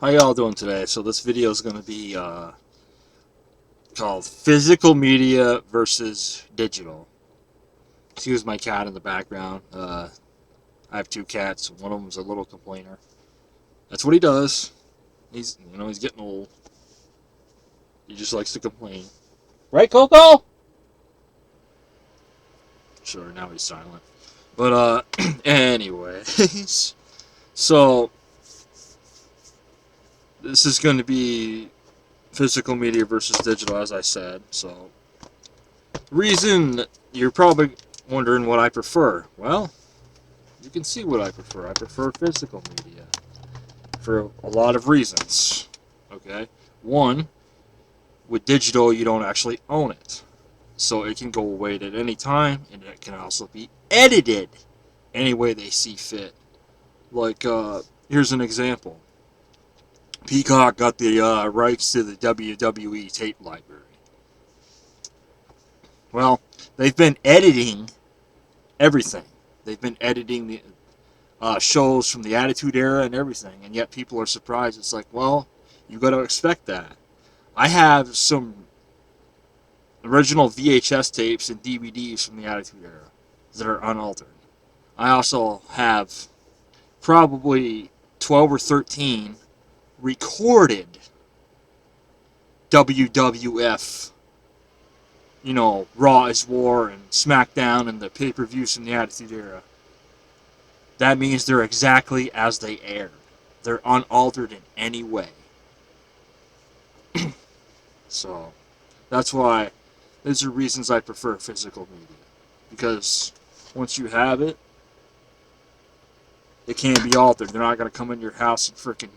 How y'all doing today? So this video is going to be called Physical Media versus Digital. Excuse my cat in the background. I have two cats. One of them's a little complainer. That's what he does. He's getting old. He just likes to complain. Right, Coco? Sure, now he's silent. But anyways, so this is going to be physical media versus digital, as I said. So reason you're probably wondering what I prefer. Well, you can see what I prefer. I prefer physical media for a lot of reasons. Okay? One, with digital, you don't actually own it. So it can go away at any time, and it can also be edited any way they see fit. Like, here's an example. Peacock got the rights to the WWE tape library. Well, they've been editing everything. They've been editing the shows from the Attitude Era and everything, and yet people are surprised. It's like, well, you got to expect that. I have some original VHS tapes and DVDs from the Attitude Era that are unaltered. I also have probably 12 or 13 recorded WWF, Raw is War and SmackDown and the pay-per-views from the Attitude Era. That means they're exactly as they aired. They're unaltered in any way. So, that's why, those are reasons I prefer physical media. Because once you have it, it can't be altered. They're not going to come in your house and freaking,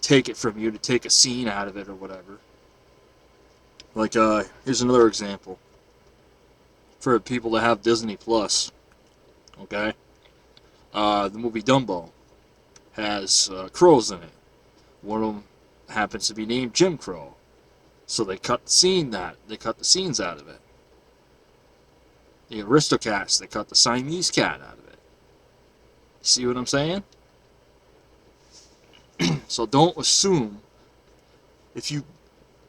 take it from you to take a scene out of it or whatever. Like, here's another example. For people that have Disney Plus, okay? The movie Dumbo has crows in it. One of them happens to be named Jim Crow. So they cut the scenes out of it. The Aristocats, they cut the Siamese cat out of it. See what I'm saying? So don't assume if you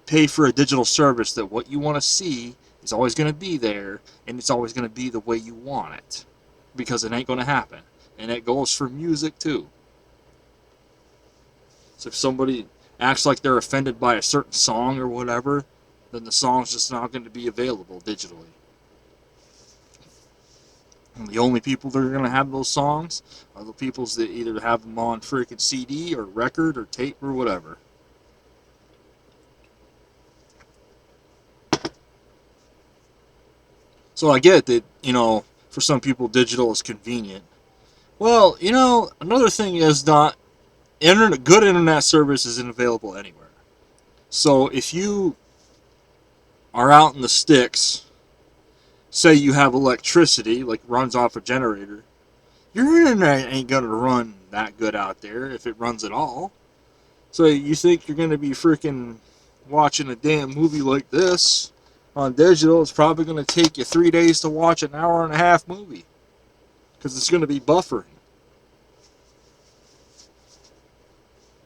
pay for a digital service that what you want to see is always going to be there and it's always going to be the way you want it. Because it ain't going to happen. And it goes for music too. So if somebody acts like they're offended by a certain song or whatever, then the song's just not going to be available digitally. And the only people that are going to have those songs are the people that either have them on freaking CD or record or tape or whatever. So I get that, for some people digital is convenient. Well, another thing is not good internet service isn't available anywhere. So if you are out in the sticks, say you have electricity, like runs off a generator, your internet ain't gonna run that good out there if it runs at all. So you think you're gonna be freaking watching a damn movie like this on digital? It's probably gonna take you 3 days to watch an hour and a half movie because it's gonna be buffering.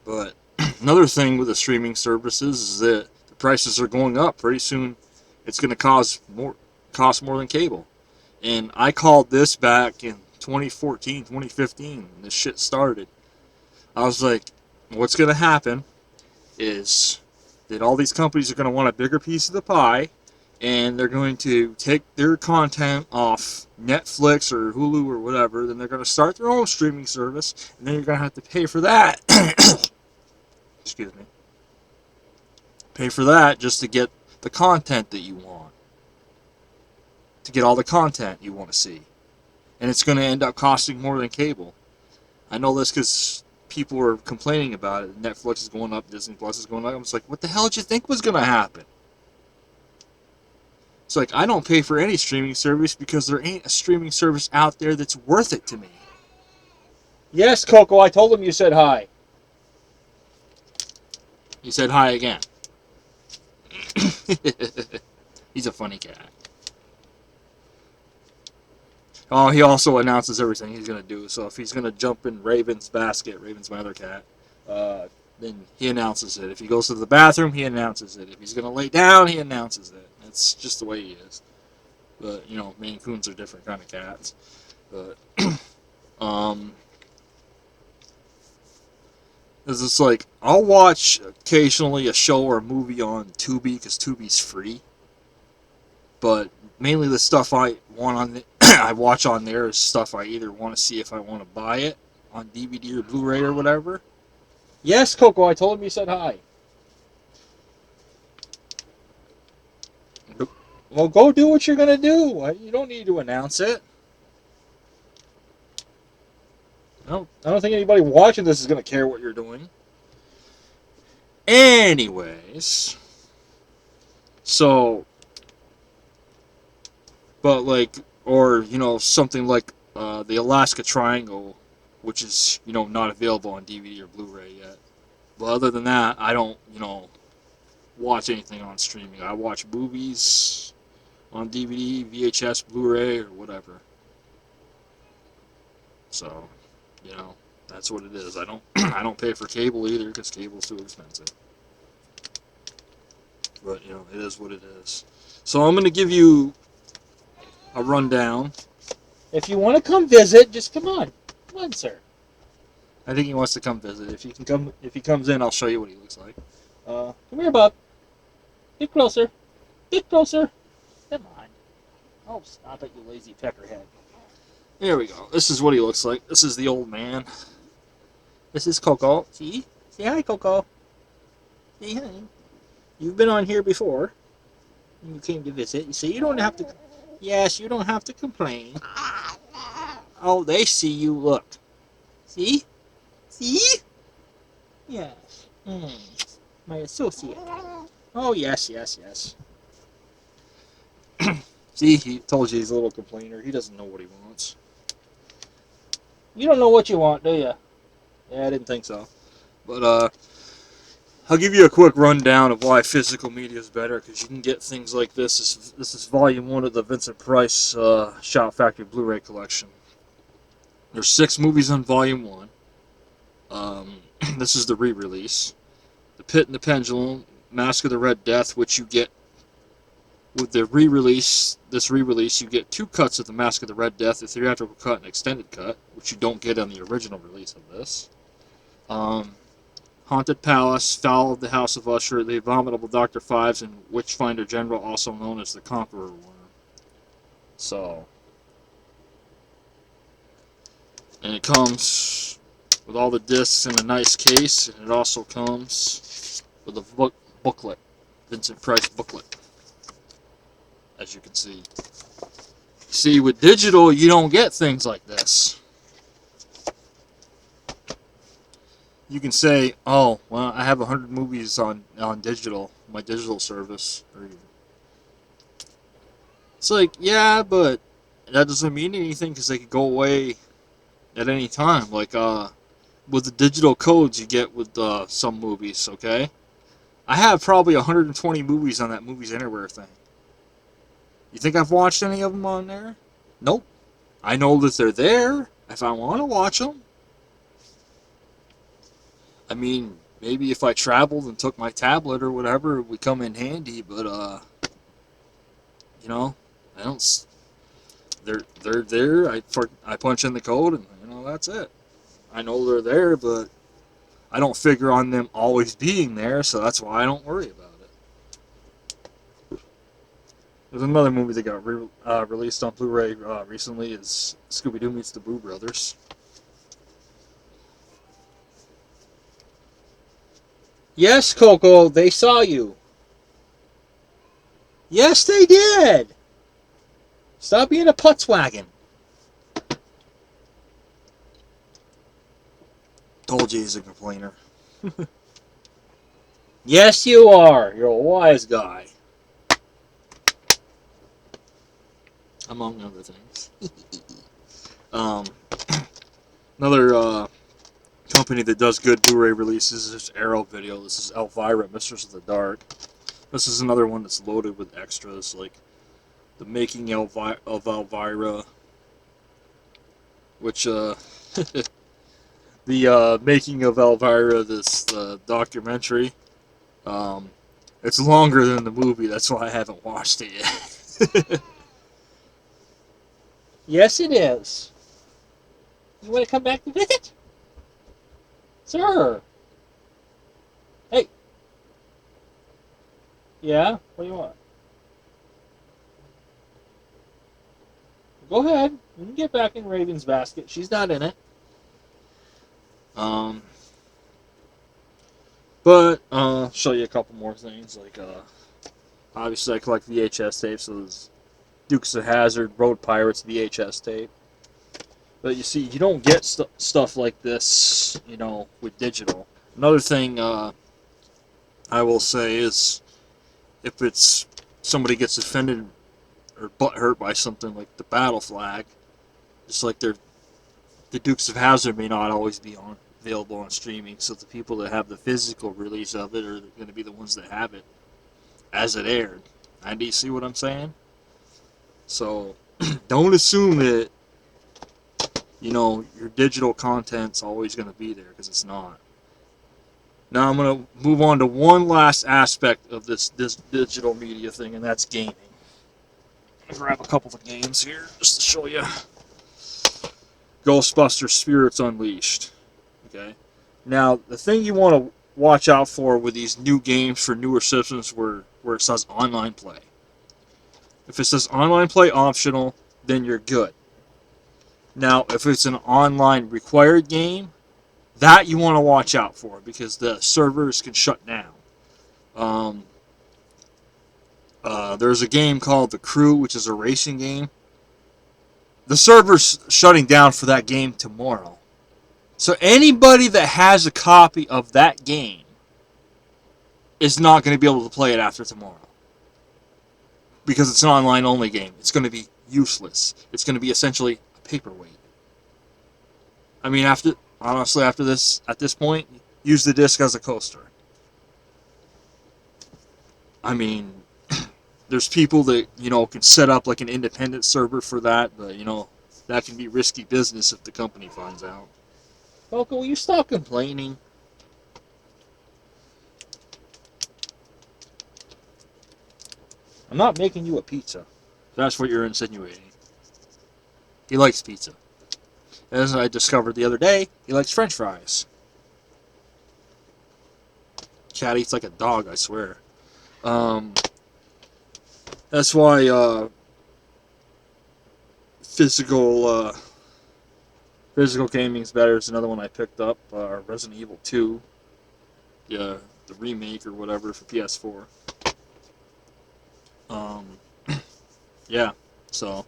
But another thing with the streaming services is that the prices are going up. Pretty soon, it's going to cost more than cable. And I called this back in 2014, 2015 when this shit started. I was like, what's going to happen is that all these companies are going to want a bigger piece of the pie, and they're going to take their content off Netflix or Hulu or whatever, then they're going to start their own streaming service, and then you're going to have to pay for that. Excuse me. Pay for that just to get the content that you want. To get all the content you want to see. And it's going to end up costing more than cable. I know this because people were complaining about it. Netflix is going up, Disney Plus is going up. I was like, what the hell did you think was going to happen? It's like, I don't pay for any streaming service because there ain't a streaming service out there that's worth it to me. Yes, Coco, I told him you said hi. He said hi again. He's a funny cat. He also announces everything he's going to do. So if he's going to jump in Raven's basket, Raven's my other cat, then he announces it. If he goes to the bathroom, he announces it. If he's going to lay down, he announces it. It's just the way he is. But, you know, Maine Coons are different kind of cats. But, um, it's just like, I'll watch occasionally a show or a movie on Tubi because Tubi's free. But mainly the stuff I want on the, I watch on there is stuff I either want to see if I want to buy it on DVD or Blu-ray or whatever. Yes, Coco, I told him you said hi. Well, go do what you're gonna do. You don't need to announce it. I don't think anybody watching this is gonna care what you're doing. Anyways, so, but like, or you know, something like the Alaska Triangle, which is not available on DVD or Blu-ray yet. But other than that, I don't watch anything on streaming. I watch movies on DVD, VHS, Blu-ray, or whatever. So, that's what it is. I don't I don't pay for cable either because cable's too expensive. But it is what it is. So I'm gonna give you a rundown. If you want to come visit, just come on. Come on, sir. I think he wants to come visit. If he comes in, I'll show you what he looks like. Come here, bub. Get closer. Get closer. Come on. Oh, stop it, you lazy peckerhead. There we go. This is what he looks like. This is the old man. This is Coco. See? Say hi, Coco. Say hi. You've been on here before. You came to visit. So you don't have to... Yes, you don't have to complain. Oh, they see you. Look. See? See? Yes. My associate. Oh, yes, yes, yes. See, he told you he's a little complainer. He doesn't know what he wants. You don't know what you want, do you? Yeah, I didn't think so. But, I'll give you a quick rundown of why physical media is better, because you can get things like this. This is Volume 1 of the Vincent Price Shout Factory Blu-ray collection. There's 6 movies on Volume 1. This is the re-release. The Pit and the Pendulum, Mask of the Red Death, which you get with the re-release. This re-release, you get 2 cuts of the Mask of the Red Death, a theatrical cut and extended cut, which you don't get on the original release of this. Haunted Palace, Foul of the House of Usher, The Abominable Dr. Fives, and Witchfinder General, also known as the Conqueror Worm. So, and it comes with all the discs in a nice case, and it also comes with a booklet, Vincent Price booklet, as you can see. See, with digital, you don't get things like this. You can say, oh, well, I have 100 movies on digital, my digital service. It's like, yeah, but that doesn't mean anything because they could go away at any time. Like, with the digital codes you get with some movies, okay? I have probably 120 movies on that Movies Anywhere thing. You think I've watched any of them on there? Nope. I know that they're there if I want to watch them. I mean, maybe if I traveled and took my tablet or whatever, it would come in handy, but, I don't... They're there, I punch in the code, and, that's it. I know they're there, but I don't figure on them always being there, so that's why I don't worry about it. There's another movie that got released on Blu-ray recently, is Scooby-Doo Meets the Boo Brothers. Yes, Coco, they saw you. Yes, they did. Stop being a putzwagon. Told you he's a complainer. Yes, you are. You're a wise guy. Among other things. Another company that does good Blu-ray releases is Arrow Video. This is Elvira, Mistress of the Dark. This is another one that's loaded with extras, like the making of Elvira, which the making of Elvira, this documentary. Um, it's longer than the movie. That's why I haven't watched it yet. Yes, it is. You want to come back to visit? Sir. Hey. Yeah? What do you want? Go ahead. You can get back in Raven's basket. She's not in it. Um, but show you a couple more things. Like obviously I collect VHS tapes, so there's Dukes of Hazzard, Road Pirates VHS tape. But you see, you don't get stuff like this, with digital. Another thing I will say is, if it's somebody gets offended or butt hurt by something like the battle flag, just like the Dukes of Hazzard may not always be available on streaming, so the people that have the physical release of it are going to be the ones that have it as it aired. And do you see what I'm saying? So don't assume that your digital content's always going to be there, because it's not. Now I'm going to move on to one last aspect of this digital media thing, and that's gaming. I'll grab a couple of games here just to show you. Ghostbusters Spirits Unleashed. Okay. Now, the thing you want to watch out for with these new games for newer systems where it says online play. If it says online play optional, then you're good. Now, if it's an online required game, that you want to watch out for, because the servers can shut down. There's a game called The Crew, which is a racing game. The server's shutting down for that game tomorrow. So anybody that has a copy of that game is not going to be able to play it after tomorrow. Because it's an online only game. It's going to be useless. It's going to be essentially a paperweight. I mean, at this point, use the disc as a coaster. I mean, there's people that, can set up like an independent server for that, but, that can be risky business if the company finds out. Coco, will you stop complaining? I'm not making you a pizza. That's what you're insinuating. He likes pizza. As I discovered the other day, he likes French fries. Cat eats like a dog, I swear. That's why physical gaming is better. Is another one I picked up. Resident Evil 2, the remake or whatever for PS4. Yeah, so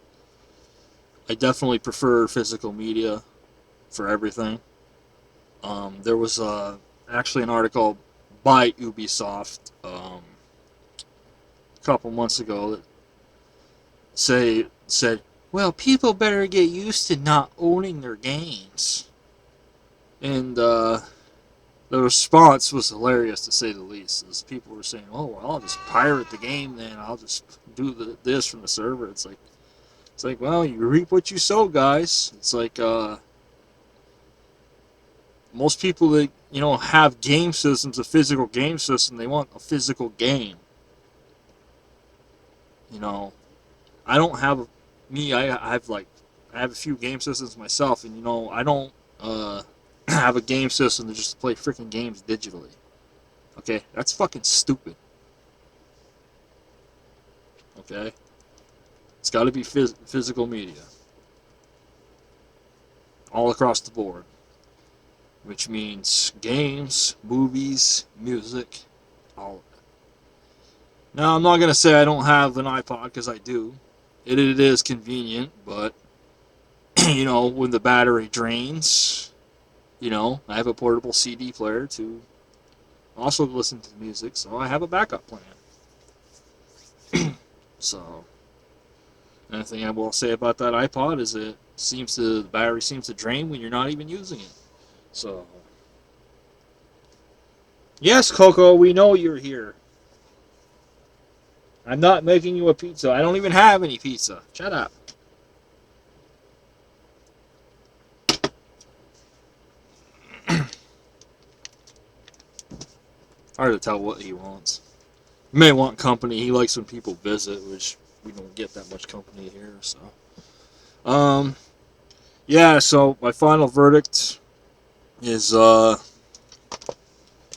I definitely prefer physical media for everything. There was actually an article by Ubisoft a couple months ago that said, well, people better get used to not owning their games. And the response was hilarious, to say the least. As people were saying, oh, well, I'll just pirate the game then. I'll just do this from the server. It's like, well, you reap what you sow, guys. It's like, most people that, have game systems, a physical game system, they want a physical game. I don't have, I have a few game systems myself, and, I don't, have a game system to just play freaking games digitally. Okay? That's fucking stupid. Okay? It's got to be physical media. All across the board. Which means games, movies, music, all of it. Now, I'm not going to say I don't have an iPod, because I do. It is convenient, but, when the battery drains, I have a portable CD player to also listen to music, so I have a backup plan. So, anything I will say about that iPod is the battery seems to drain when you're not even using it. So, yes, Coco, we know you're here. I'm not making you a pizza. I don't even have any pizza. Shut up. Hard to tell what he wants. He may want company. He likes when people visit, which we don't get that much company here. So, um, yeah. So my final verdict is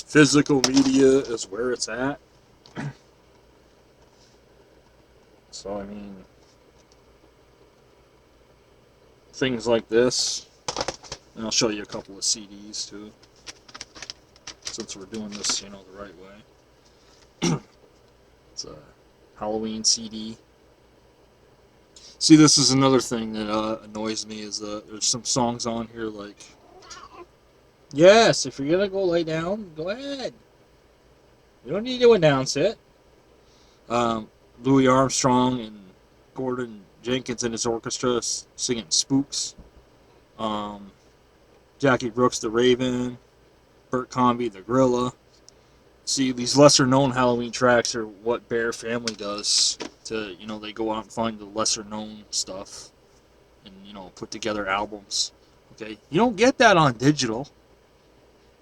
physical media is where it's at. So I mean, things like this, and I'll show you a couple of CDs too, since we're doing this, the right way. It's a Halloween CD. See, this is another thing that annoys me is there's some songs on here like, yes, if you're gonna go lay down, go ahead. You don't need to announce it. Um, Louis Armstrong and Gordon Jenkins and his orchestra singing Spooks. Um, Jackie Brooks, The Raven. Bert Comby, The Gorilla. See, these lesser known Halloween tracks are what Bear Family does to, they go out and find the lesser known stuff and, put together albums. Okay? You don't get that on digital.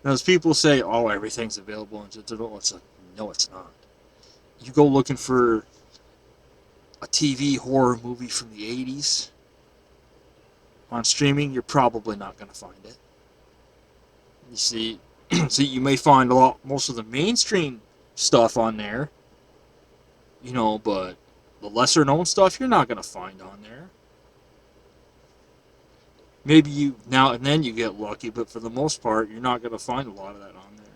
As people say, oh, everything's available on digital. It's like, no, it's not. You go looking for a TV horror movie from the 80s on streaming, you're probably not going to find it. You see, you may find most of the mainstream stuff on there, but the lesser known stuff you're not going to find on there. Maybe you now and then you get lucky, but for the most part, you're not going to find a lot of that on there.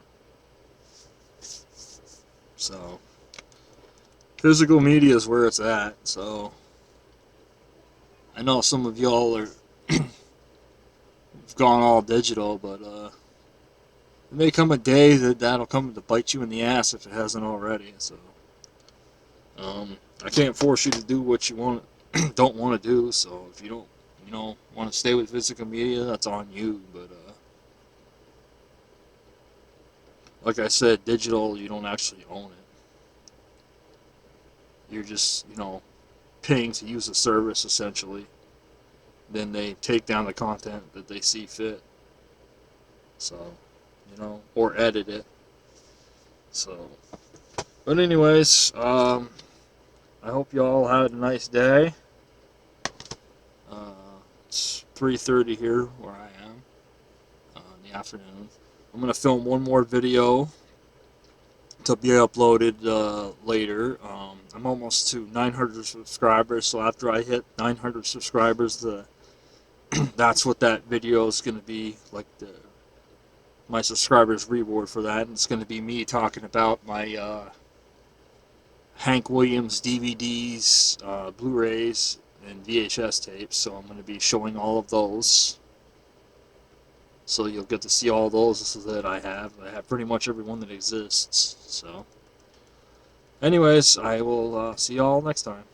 So, physical media is where it's at. So, I know some of y'all are gone all digital, but there may come a day that'll come to bite you in the ass if it hasn't already. So, I can't force you to do what you don't want to do. So if you don't, want to stay with physical media, that's on you. But like I said, digital, you don't actually own it. You're just, paying to use the service essentially. Then they take down the content that they see fit. So, or edit it. So, but anyways, I hope y'all had a nice day. It's 3:30 here where I am in the afternoon. I'm gonna film one more video to be uploaded later. I'm almost to 900 subscribers, so after I hit 900 subscribers, that's what that video is gonna be like. My subscribers' reward for that, and it's gonna be me talking about my Hank Williams DVDs, Blu-rays, and VHS tapes. So I'm going to be showing all of those. So you'll get to see all those that I have. I have pretty much every one that exists. So, anyways, I will see y'all next time.